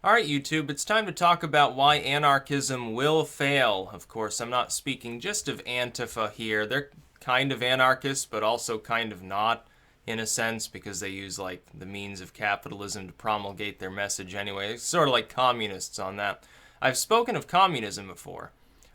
Alright, YouTube, it's time to talk about why anarchism will fail. Of course, I'm not speaking just of Antifa here. They're kind of anarchists, but also kind of not, in a sense, because they use, like, the means of capitalism to promulgate their message anyway. It's sort of like communists on that. I've spoken of communism before,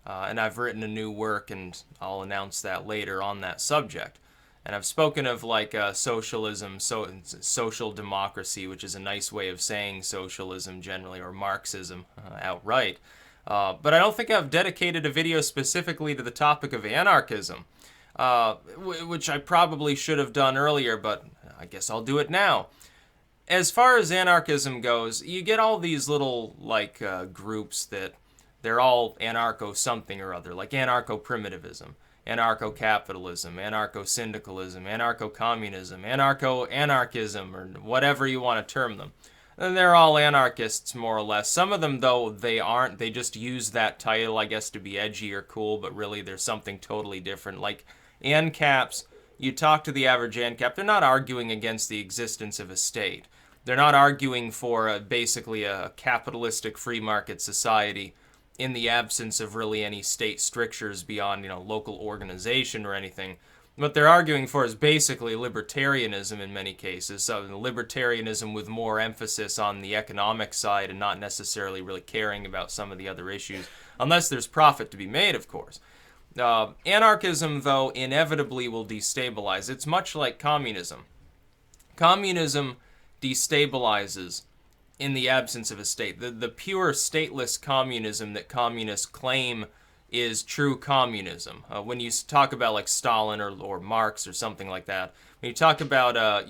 and I've written a new work, and I'll announce that later on that subject. And I've spoken of like socialism, social democracy, which is a nice way of saying socialism generally, or Marxism outright. But I don't think I've dedicated a video specifically to the topic of anarchism, which I probably should have done earlier, but I guess I'll do it now. As far as anarchism goes, you get all these little like groups that they're all anarcho something or other, like anarcho-primitivism, anarcho-capitalism, anarcho-syndicalism, anarcho-communism, anarcho-anarchism, or whatever you want to term them. And they're all anarchists, more or less. Some of them, though, they aren't. They just use that title, I guess, to be edgy or cool, but really there's something totally different. Like ANCAPs, you talk to the average ANCAP, they're not arguing against the existence of a state. They're not arguing for basically a capitalistic free market society in the absence of really any state strictures beyond, local organization or anything. What they're arguing for is basically libertarianism in many cases. So libertarianism with more emphasis on the economic side and not necessarily really caring about some of the other issues, unless there's profit to be made, of course. Anarchism, though, inevitably will destabilize. It's much like communism. Communism destabilizes in the absence of a state. The pure stateless communism that communists claim is true communism. When you talk about like Stalin or Marx or something like that, when you talk about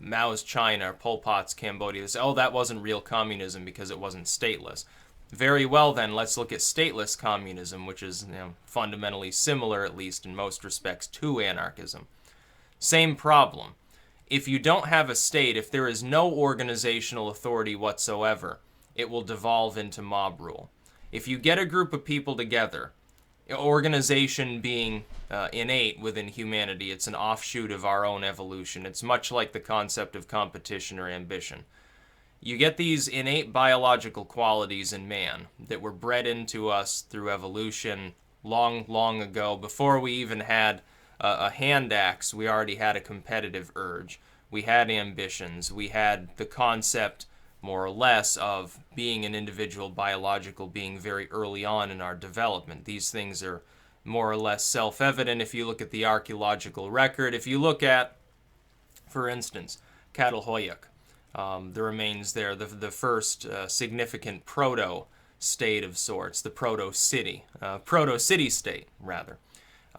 Mao's China or Pol Pot's Cambodia, they say, oh, that wasn't real communism because it wasn't stateless. Very well then, let's look at stateless communism, which is fundamentally similar, at least in most respects, to anarchism. Same problem. If you don't have a state, if there is no organizational authority whatsoever, it will devolve into mob rule. If you get a group of people together, organization being innate within humanity, it's an offshoot of our own evolution. It's much like the concept of competition or ambition. You get these innate biological qualities in man that were bred into us through evolution long, long ago. Before we even had a hand axe, we already had a competitive urge. We had ambitions. We had the concept, more or less, of being an individual biological being very early on in our development. These things are more or less self-evident if you look at the archaeological record. If you look at, for instance, Catalhoyuk, the remains there, the first significant proto-state of sorts, the proto-city, proto-city-state, rather.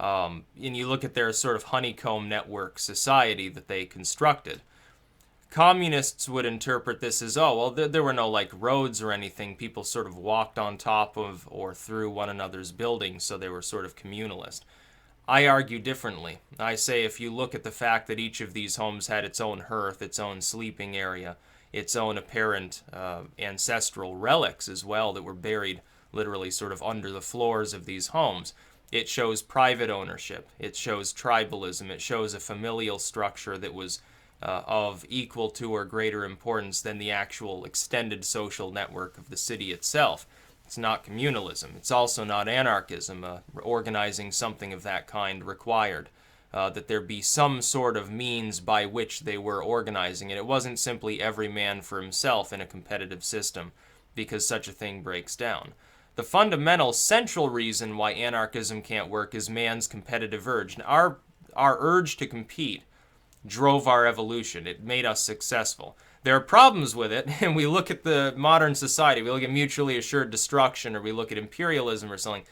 And you look at their sort of honeycomb network society that they constructed. Communists would interpret this as, oh, well, there were no, like, roads or anything. People sort of walked on top of or through one another's buildings, so they were sort of communalist. I argue differently. I say if you look at the fact that each of these homes had its own hearth, its own sleeping area, its own apparent ancestral relics as well that were buried literally sort of under the floors of these homes, it shows private ownership. It shows tribalism. It shows a familial structure that was of equal to or greater importance than the actual extended social network of the city itself. It's not communalism. It's also not anarchism. Organizing something of that kind required that there be some sort of means by which they were organizing. And it wasn't simply every man for himself in a competitive system, because such a thing breaks down. The fundamental central reason why anarchism can't work is man's competitive urge. Now, our urge to compete drove our evolution. It made us successful. There are problems with it, and we look at the modern society, we look at mutually assured destruction, or we look at imperialism or something.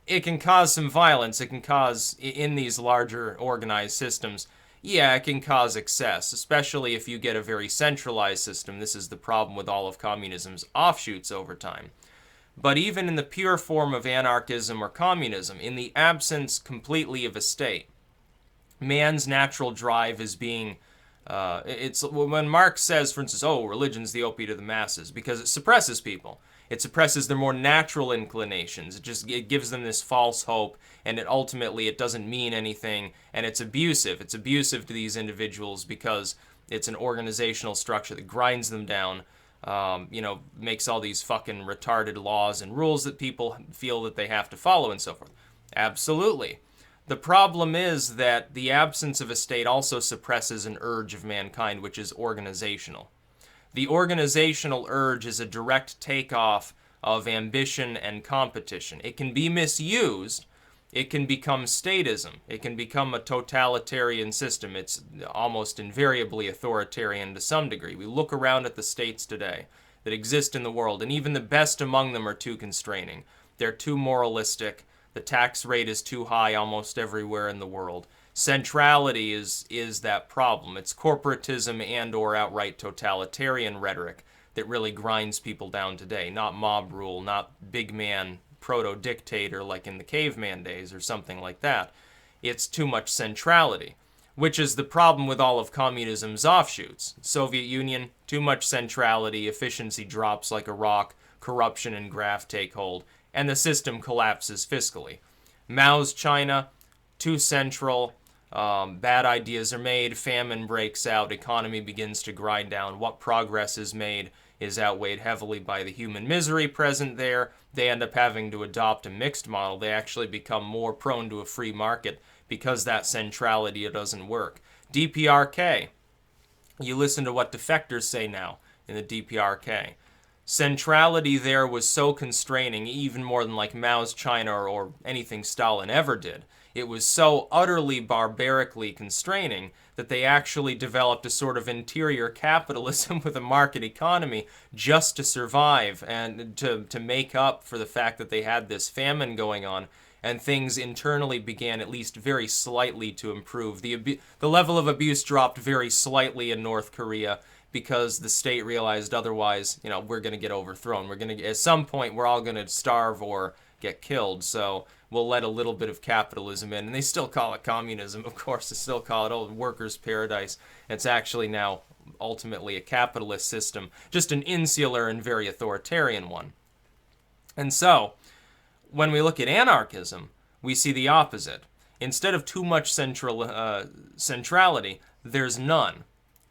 It can cause some violence. It can cause, in these larger organized systems, it can cause excess, especially if you get a very centralized system. This is the problem with all of communism's offshoots over time. But even in the pure form of anarchism or communism, in the absence completely of a state, man's natural drive is being, it's when Marx says, for instance, oh, religion's the opiate of the masses, because it suppresses people. It suppresses their more natural inclinations. It gives them this false hope, and it doesn't mean anything, and it's abusive. It's abusive to these individuals because it's an organizational structure that grinds them down. makes all these fucking retarded laws and rules that people feel that they have to follow and so forth. Absolutely. The problem is that the absence of a state also suppresses an urge of mankind, which is organizational. The organizational urge is a direct takeoff of ambition and competition. It can be misused. It can become statism. It can become a totalitarian system. It's almost invariably authoritarian to some degree. We look around at the states today that exist in the world, and even the best among them are too constraining. They're too moralistic. The tax rate is too high almost everywhere in the world. Centrality is that problem. It's corporatism and or outright totalitarian rhetoric that really grinds people down today. Not mob rule, not big man proto-dictator like in the caveman days or something like that. It's too much centrality, which is the problem with all of communism's offshoots. Soviet Union, too much centrality, efficiency drops like a rock, corruption and graft take hold, and the system collapses fiscally. Mao's China, too central, bad ideas are made, famine breaks out, economy begins to grind down. What progress is made is outweighed heavily by the human misery present there. They end up having to adopt a mixed model. They actually become more prone to a free market because that centrality doesn't work. DPRK, you listen to what defectors say now in the DPRK. Centrality there was so constraining, even more than like Mao's China or anything Stalin ever did. It was so utterly barbarically constraining that they actually developed a sort of interior capitalism with a market economy just to survive and to make up for the fact that they had this famine going on, and things internally began at least very slightly to improve. The level of abuse dropped very slightly in North Korea because the state realized otherwise, we're going to get overthrown. At some point, we're all going to starve or get killed, so we'll let a little bit of capitalism in. And they still call it communism, of course. They still call it workers' paradise. It's actually now ultimately a capitalist system, just an insular and very authoritarian one. And so, when we look at anarchism, we see the opposite. Instead of too much centrality, there's none.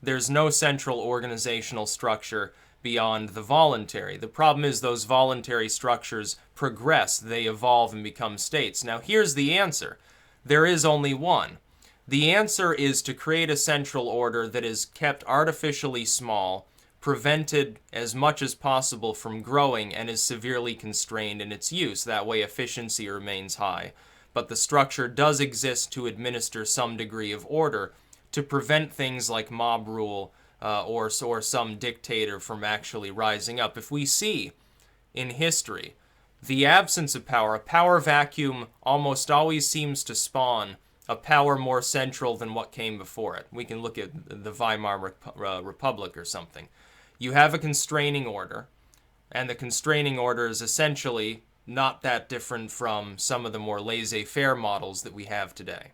There's no central organizational structure beyond the voluntary. The problem is those voluntary structures progress, they evolve and become states. Now here's the answer. There is only one. The answer is to create a central order that is kept artificially small, prevented as much as possible from growing, and is severely constrained in its use. That way efficiency remains high. But the structure does exist to administer some degree of order, to prevent things like mob rule or some dictator from actually rising up. If we see in history the absence of power, a power vacuum almost always seems to spawn a power more central than what came before it. We can look at the Weimar Republic or something. You have a constraining order, and the constraining order is essentially not that different from some of the more laissez-faire models that we have today.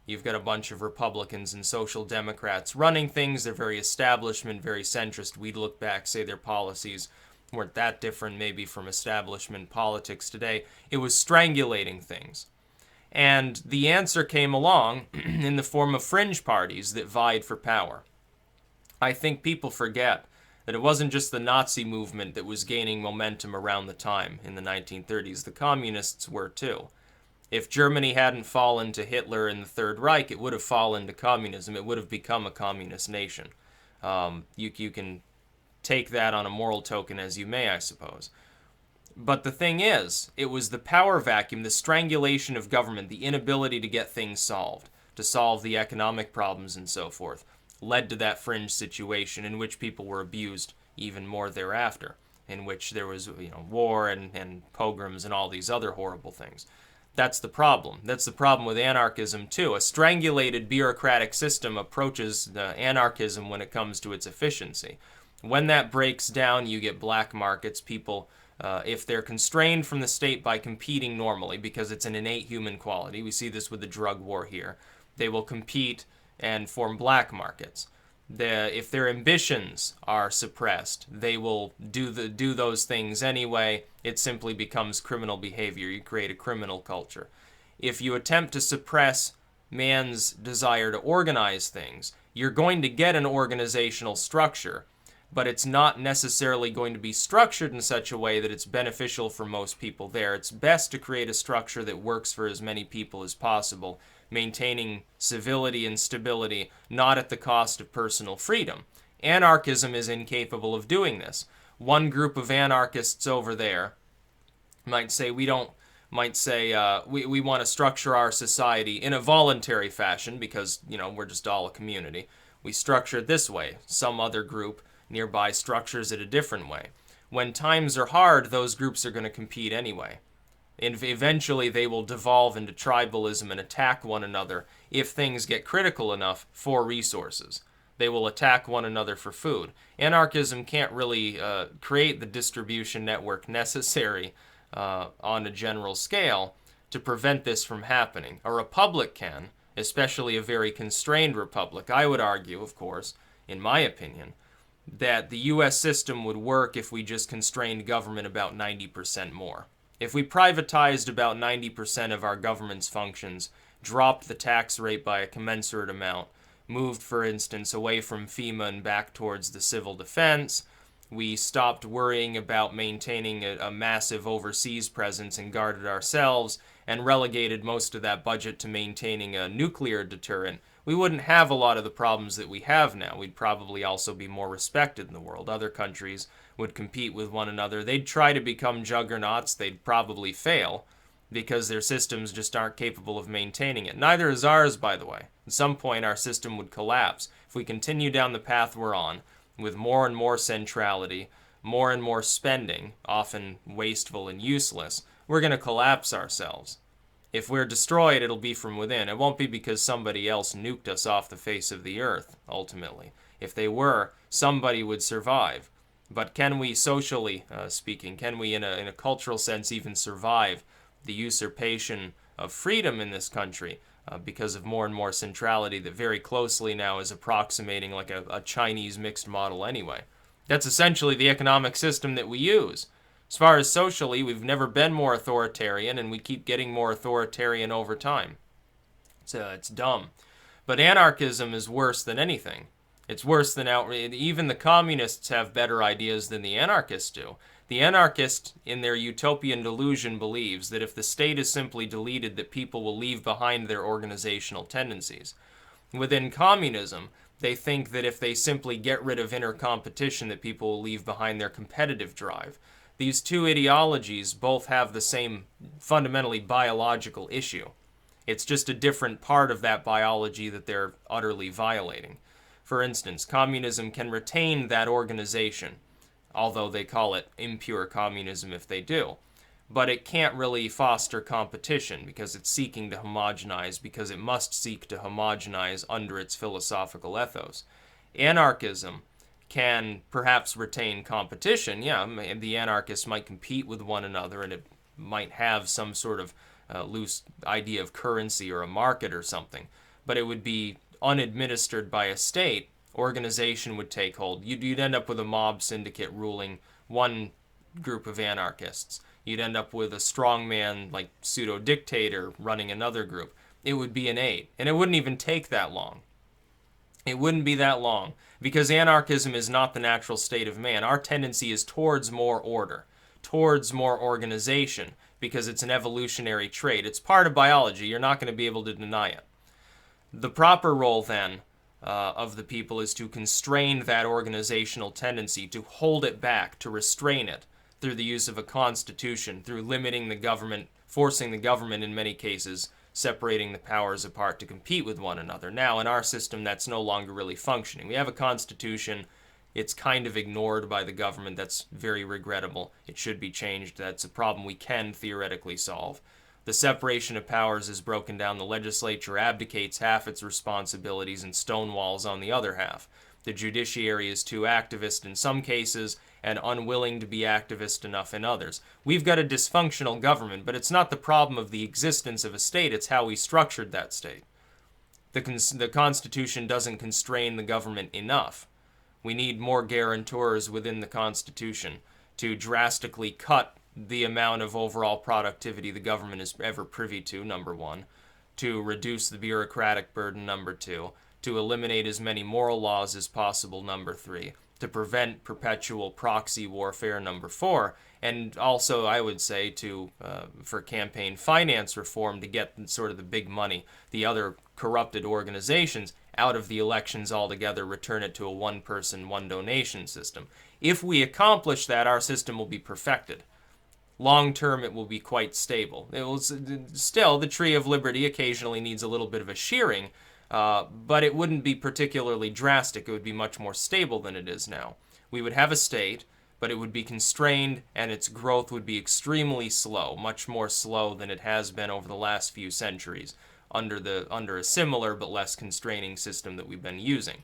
You've got a bunch of Republicans and Social Democrats running things. They're very establishment, very centrist. We'd look back, say their policies weren't that different maybe from establishment politics today. It was strangulating things. And the answer came along in the form of fringe parties that vied for power. I think people forget that it wasn't just the Nazi movement that was gaining momentum around the time in the 1930s. The communists were too. If Germany hadn't fallen to Hitler in the Third Reich, it would have fallen to communism. It would have become a communist nation. You can take that on a moral token as you may, I suppose. But the thing is, it was the power vacuum, the strangulation of government, the inability to get things solved, to solve the economic problems and so forth, led to that fringe situation in which people were abused even more thereafter, in which there was war and pogroms and all these other horrible things. That's the problem. That's the problem with anarchism, too. A strangulated bureaucratic system approaches anarchism when it comes to its efficiency. When that breaks down, you get black markets. People, if they're constrained from the state by competing normally, because it's an innate human quality, we see this with the drug war here, they will compete and form black markets. If their ambitions are suppressed, they will do those things anyway. It simply becomes criminal behavior. You create a criminal culture. If you attempt to suppress man's desire to organize things, you're going to get an organizational structure but it's not necessarily going to be structured in such a way that it's beneficial for most people there. It's best to create a structure that works for as many people as possible, maintaining civility and stability, not at the cost of personal freedom. Anarchism is incapable of doing this. One group of anarchists over there might say we want to structure our society in a voluntary fashion because, we're just all a community. We structure it this way. Some other group nearby structures it a different way. When times are hard, those groups are going to compete anyway. And eventually they will devolve into tribalism and attack one another if things get critical enough for resources. They will attack one another for food. Anarchism can't really create the distribution network necessary on a general scale to prevent this from happening. A republic can, especially a very constrained republic. I would argue, of course, in my opinion, that the U.S. system would work if we just constrained government about 90% more. If we privatized about 90% of our government's functions, dropped the tax rate by a commensurate amount, moved, for instance, away from FEMA and back towards the civil defense, we stopped worrying about maintaining a massive overseas presence and guarded ourselves, and relegated most of that budget to maintaining a nuclear deterrent, we wouldn't have a lot of the problems that we have now. We'd probably also be more respected in the world. Other countries would compete with one another. They'd try to become juggernauts. They'd probably fail because their systems just aren't capable of maintaining it. Neither is ours, by the way. At some point, our system would collapse. If we continue down the path we're on, with more and more centrality, more and more spending, often wasteful and useless, we're going to collapse ourselves. If we're destroyed, it'll be from within. It won't be because somebody else nuked us off the face of the earth, ultimately. If they were, somebody would survive. But can we, socially speaking, can we in a cultural sense even survive the usurpation of freedom in this country because of more and more centrality that very closely now is approximating like a Chinese mixed model anyway? That's essentially the economic system that we use. As far as socially, we've never been more authoritarian, and we keep getting more authoritarian over time. So it's dumb. But anarchism is worse than anything. It's worse than outrage. Even the communists have better ideas than the anarchists do. The anarchist, in their utopian delusion, believes that if the state is simply deleted, that people will leave behind their organizational tendencies. Within communism, they think that if they simply get rid of inner competition, that people will leave behind their competitive drive. These two ideologies both have the same fundamentally biological issue. It's just a different part of that biology that they're utterly violating. For instance, communism can retain that organization, although they call it impure communism if they do. But it can't really foster competition because it's seeking to homogenize, because it must seek to homogenize under its philosophical ethos. Anarchism can perhaps retain competition. Yeah, the anarchists might compete with one another, and it might have some sort of loose idea of currency or a market or something. But it would be unadministered by a state. Organization would take hold. You'd end up with a mob syndicate ruling one group of anarchists. You'd end up with a strongman, like pseudo-dictator, running another group. It would be innate. And it wouldn't even take that long. It wouldn't be that long, because anarchism is not the natural state of man. Our tendency is towards more order, towards more organization, because it's an evolutionary trait. It's part of biology. You're not going to be able to deny it. The proper role, then, of the people is to constrain that organizational tendency, to hold it back, to restrain it through the use of a constitution, through limiting the government, forcing the government in many cases, separating the powers apart to compete with one another. Now, in our system, that's no longer really functioning. We have a constitution. It's kind of ignored by the government. That's very regrettable. It should be changed. That's a problem we can theoretically solve. The separation of powers is broken down. The legislature abdicates half its responsibilities and stonewalls on the other half. The judiciary is too activist in some cases and unwilling to be activist enough in others. We've got a dysfunctional government, but it's not the problem of the existence of a state, it's how we structured that state. The Constitution doesn't constrain the government enough. We need more guarantors within the Constitution to drastically cut the amount of overall productivity the government is ever privy to, number one, to reduce the bureaucratic burden, number two, to eliminate as many moral laws as possible, number three, to prevent perpetual proxy warfare, number 4. And also, I would say, for campaign finance reform to get sort of the big money, the other corrupted organizations, out of the elections altogether, return it to a one-person, one-donation system. If we accomplish that, our system will be perfected. Long term, it will be quite stable. It will still, the tree of liberty occasionally needs a little bit of a shearing, but it wouldn't be particularly drastic. It would be much more stable than it is now. We would have a state, but it would be constrained, and its growth would be extremely slow, much more slow than it has been over the last few centuries under a similar but less constraining system that we've been using.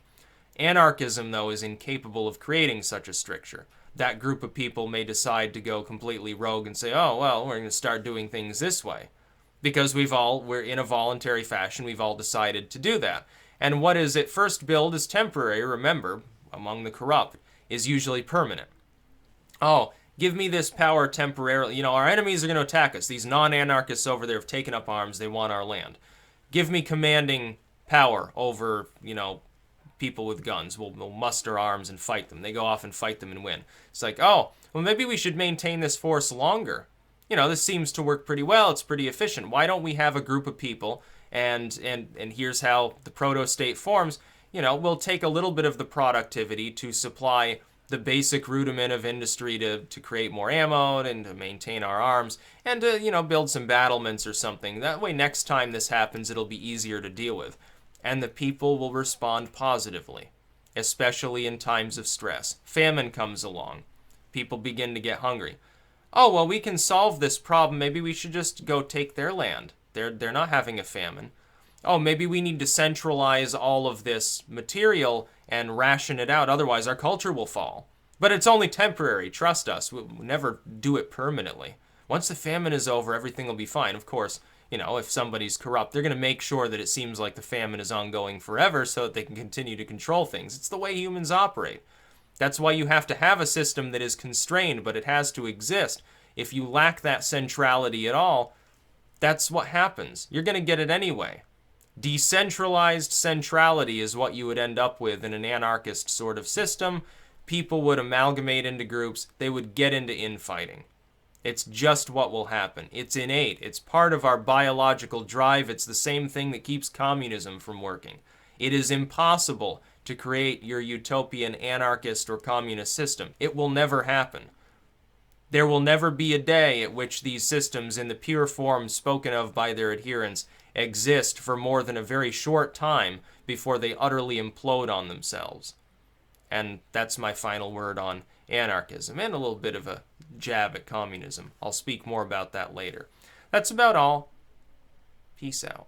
Anarchism, though, is incapable of creating such a stricture. That group of people may decide to go completely rogue and say, oh, well, we're going to start doing things this way. Because we're in a voluntary fashion, we've all decided to do that. And what is at first billed as temporary, remember, among the corrupt, is usually permanent. Oh, give me this power temporarily. Our enemies are going to attack us. These non-anarchists over there have taken up arms. They want our land. Give me commanding power over, people with guns. We'll muster arms and fight them. They go off and fight them and win. It's like, oh, well, maybe we should maintain this force longer. This seems to work pretty well. It's pretty efficient. Why don't we have a group of people, and here's how the proto-state forms. We'll take a little bit of the productivity to supply the basic rudiment of industry to create more ammo and to maintain our arms and to, build some battlements or something. That way, next time this happens, it'll be easier to deal with. And the people will respond positively, especially in times of stress. Famine comes along. People begin to get hungry. Oh, well, we can solve this problem. Maybe we should just go take their land. They're not having a famine. Oh, maybe we need to centralize all of this material and ration it out. Otherwise, our culture will fall. But it's only temporary. Trust us. We'll never do it permanently. Once the famine is over, everything will be fine. Of course, if somebody's corrupt, they're going to make sure that it seems like the famine is ongoing forever so that they can continue to control things. It's the way humans operate. That's why you have to have a system that is constrained, but it has to exist. If you lack that centrality at all, that's what happens. You're going to get it anyway. Decentralized centrality is what you would end up with in an anarchist sort of system. People would amalgamate into groups. They would get into infighting. It's just what will happen. It's innate. It's part of our biological drive. It's the same thing that keeps communism from working. It is impossible to create your utopian anarchist or communist system. It will never happen. There will never be a day at which these systems, in the pure form spoken of by their adherents, exist for more than a very short time before they utterly implode on themselves. And that's my final word on anarchism, and a little bit of a jab at communism. I'll speak more about that later. That's about all. Peace out.